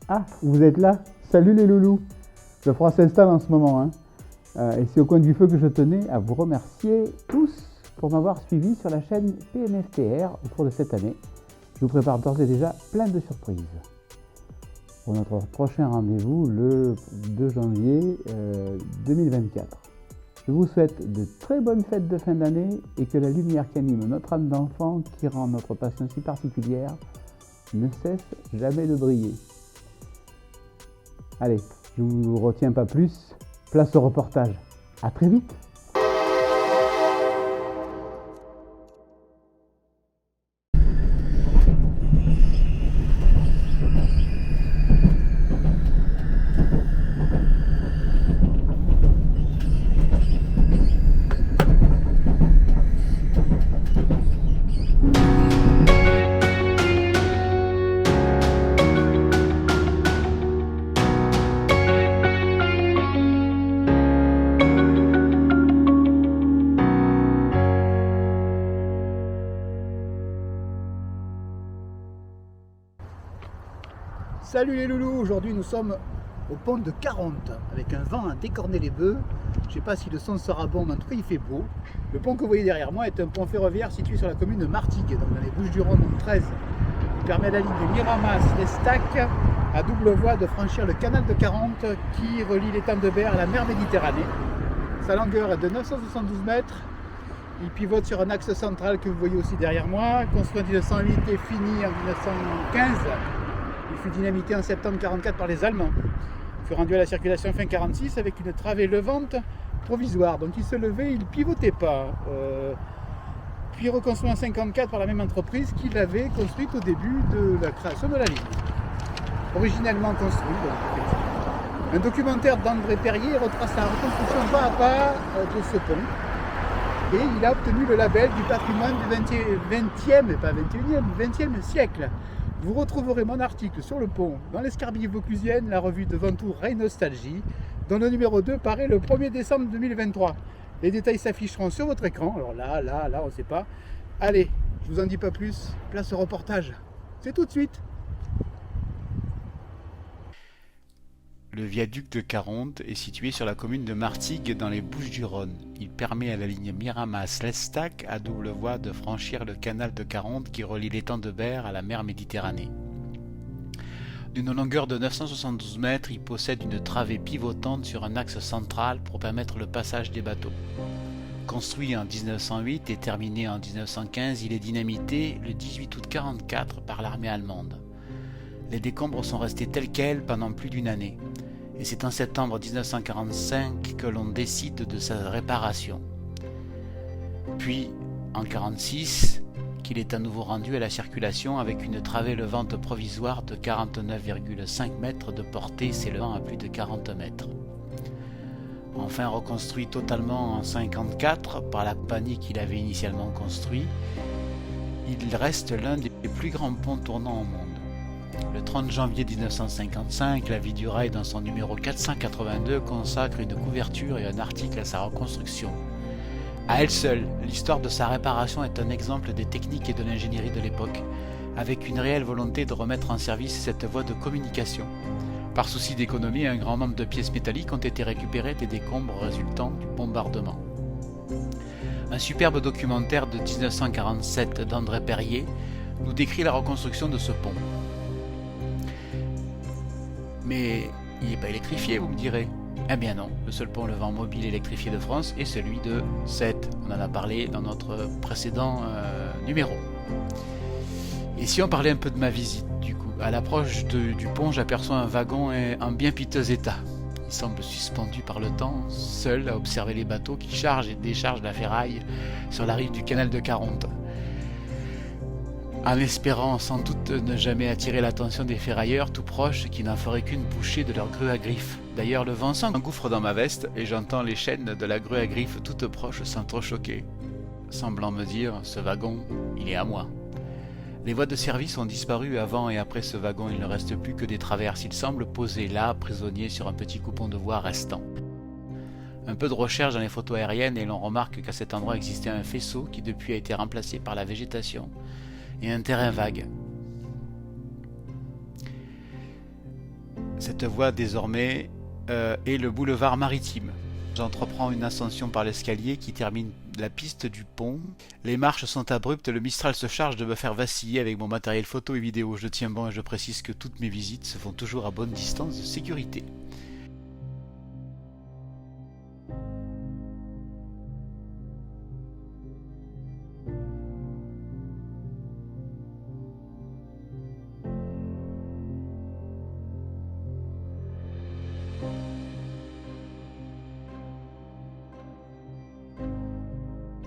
Ah, vous êtes là? Salut les loulous! Le froid s'installe en ce moment, hein. Et c'est au coin du feu que je tenais à vous remercier tous pour m'avoir suivi sur la chaîne PMFTR au cours de cette année. Je vous prépare d'ores et déjà plein de surprises. Pour notre prochain rendez-vous le 2 janvier 2024. Je vous souhaite de très bonnes fêtes de fin d'année et que la lumière qui anime notre âme d'enfant, qui rend notre passion si particulière, ne cesse jamais de briller. Allez, je ne vous retiens pas plus, place au reportage. À très vite! Salut les loulous, aujourd'hui nous sommes au pont de Caronte avec un vent à décorner les bœufs. Je ne sais pas si le son sera bon, mais en tout cas il fait beau. Le pont que vous voyez derrière moi est un pont ferroviaire situé sur la commune de Martigues, donc dans les Bouches-du-Rhône en 13. Il permet à la ligne de Miramas-l'Estac à double voie de franchir le canal de Caronte qui relie l'étang de Berre à la mer Méditerranée. Sa longueur est de 972 mètres. Il pivote sur un axe central que vous voyez aussi derrière moi, construit en 1908 et fini en 1915. Il fut dynamité en septembre 1944 par les Allemands. Il fut rendu à la circulation fin 1946 avec une travée levante provisoire. Donc il se levait, il ne pivotait pas. Puis reconstruit en 1954 par la même entreprise qui l'avait construite au début de la création de la ligne. Originellement construit. Donc, un documentaire d'André Perrier retrace la reconstruction pas à pas de ce pont. Et il a obtenu le label du patrimoine du 20e, et pas 21e, du 20e siècle. Vous retrouverez mon article sur le pont dans l'Escarbille vauclusienne, la revue de Ventoux Ray Nostalgie, dont le numéro 2 paraît le 1er décembre 2023. Les détails s'afficheront sur votre écran. Alors là, on ne sait pas. Allez, je vous en dis pas plus, place au reportage. C'est tout de suite. Le viaduc de Caronte est situé sur la commune de Martigues dans les Bouches-du-Rhône. Il permet à la ligne Miramas-l'Estac à double voie de franchir le canal de Caronte qui relie l'étang de Berre à la mer Méditerranée. D'une longueur de 972 mètres, il possède une travée pivotante sur un axe central pour permettre le passage des bateaux. Construit en 1908 et terminé en 1915, il est dynamité le 18 août 1944 par l'armée allemande. Les décombres sont restés tels quels pendant plus d'une année. Et c'est en septembre 1945 que l'on décide de sa réparation. Puis, en 1946, qu'il est à nouveau rendu à la circulation avec une travée levante provisoire de 49,5 mètres de portée s'élevant à plus de 40 mètres. Enfin reconstruit totalement en 1954 par la compagnie qui l'avait initialement construit, il reste l'un des plus grands ponts tournants au monde. Le 30 janvier 1955, La Vie du Rail, dans son numéro 482, consacre une couverture et un article à sa reconstruction. À elle seule, l'histoire de sa réparation est un exemple des techniques et de l'ingénierie de l'époque, avec une réelle volonté de remettre en service cette voie de communication. Par souci d'économie, un grand nombre de pièces métalliques ont été récupérées des décombres résultant du bombardement. Un superbe documentaire de 1947 d'André Perrier nous décrit la reconstruction de ce pont. Mais il n'est pas électrifié, vous me direz. Eh bien non, le seul pont levant mobile électrifié de France est celui de Sète. On en a parlé dans notre précédent numéro. Et si on parlait un peu de ma visite, du coup, à l'approche du pont, j'aperçois un wagon en bien piteux état. Il semble suspendu par le temps, seul à observer les bateaux qui chargent et déchargent la ferraille sur la rive du canal de Caronte. En espérant sans doute ne jamais attirer l'attention des ferrailleurs tout proches qui n'en feraient qu'une bouchée de leur grue à griffes. D'ailleurs, le vent s'engouffre dans ma veste et j'entends les chaînes de la grue à griffes toute proche sans trop choquer, semblant me dire « ce wagon, il est à moi ». Les voies de service ont disparu avant et après ce wagon, il ne reste plus que des traverses. Il semble posé là, prisonnier sur un petit coupon de voie restant. Un peu de recherche dans les photos aériennes et l'on remarque qu'à cet endroit existait un faisceau qui depuis a été remplacé par la végétation et un terrain vague. Cette voie désormais est le boulevard maritime. J'entreprends une ascension par l'escalier qui termine la piste du pont. Les marches sont abruptes, le Mistral se charge de me faire vaciller avec mon matériel photo et vidéo. Je tiens bon et je précise que toutes mes visites se font toujours à bonne distance de sécurité.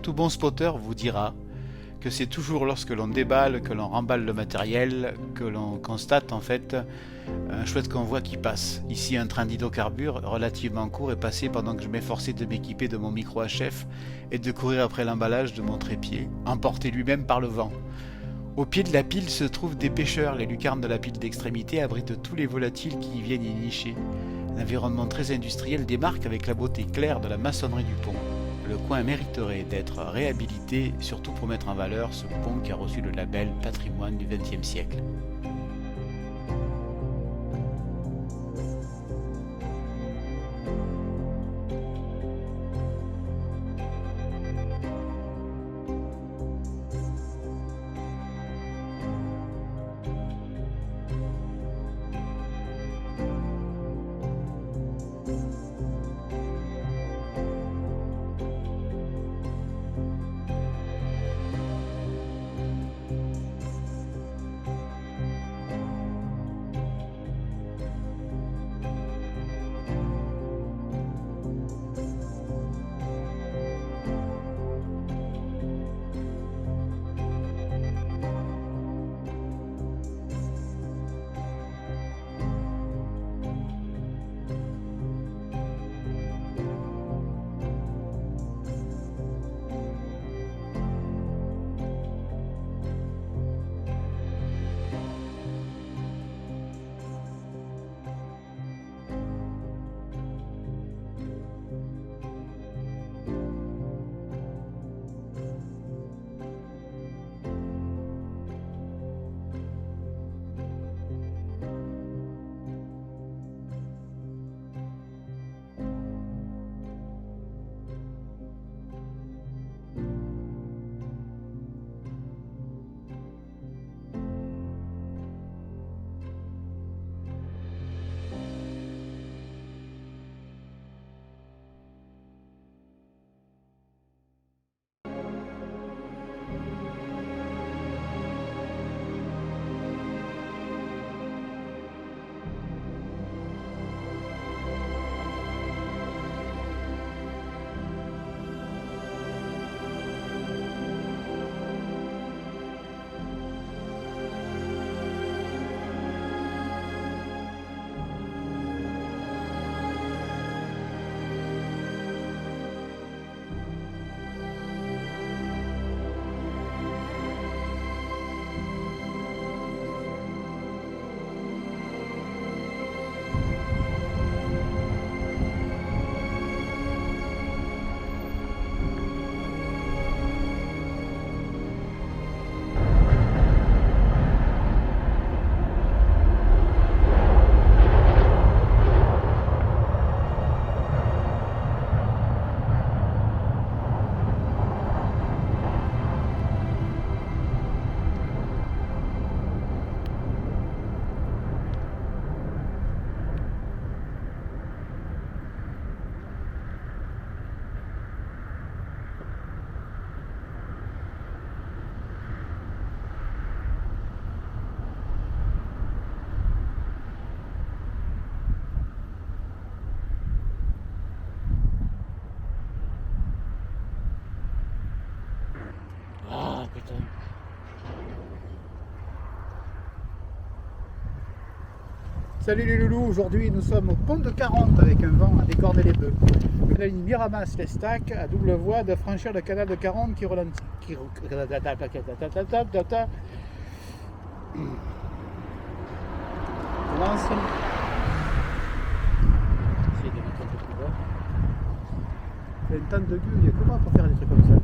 Tout bon spotter vous dira que c'est toujours lorsque l'on déballe, que l'on remballe le matériel, que l'on constate en fait un chouette convoi qui passe. Ici, un train d'hydrocarbures relativement court est passé pendant que je m'efforçais de m'équiper de mon micro HF et de courir après l'emballage de mon trépied, emporté lui-même par le vent. Au pied de la pile se trouvent des pêcheurs. Les lucarnes de la pile d'extrémité abritent tous les volatiles qui y viennent y nicher. L'environnement très industriel démarque avec la beauté claire de la maçonnerie du pont. Le coin mériterait d'être réhabilité, surtout pour mettre en valeur ce pont qui a reçu le label Patrimoine du XXe siècle. Salut les loulous, aujourd'hui nous sommes au pont de 40 avec un vent à décorner les bœufs. La ligne Miramas-Lestac à double voie de franchir le canal de 40 qui ralentit. Commence. Essayer de mettre un peu plus bas. C'est une tente de gueule, il y a comment pour faire des trucs comme ça?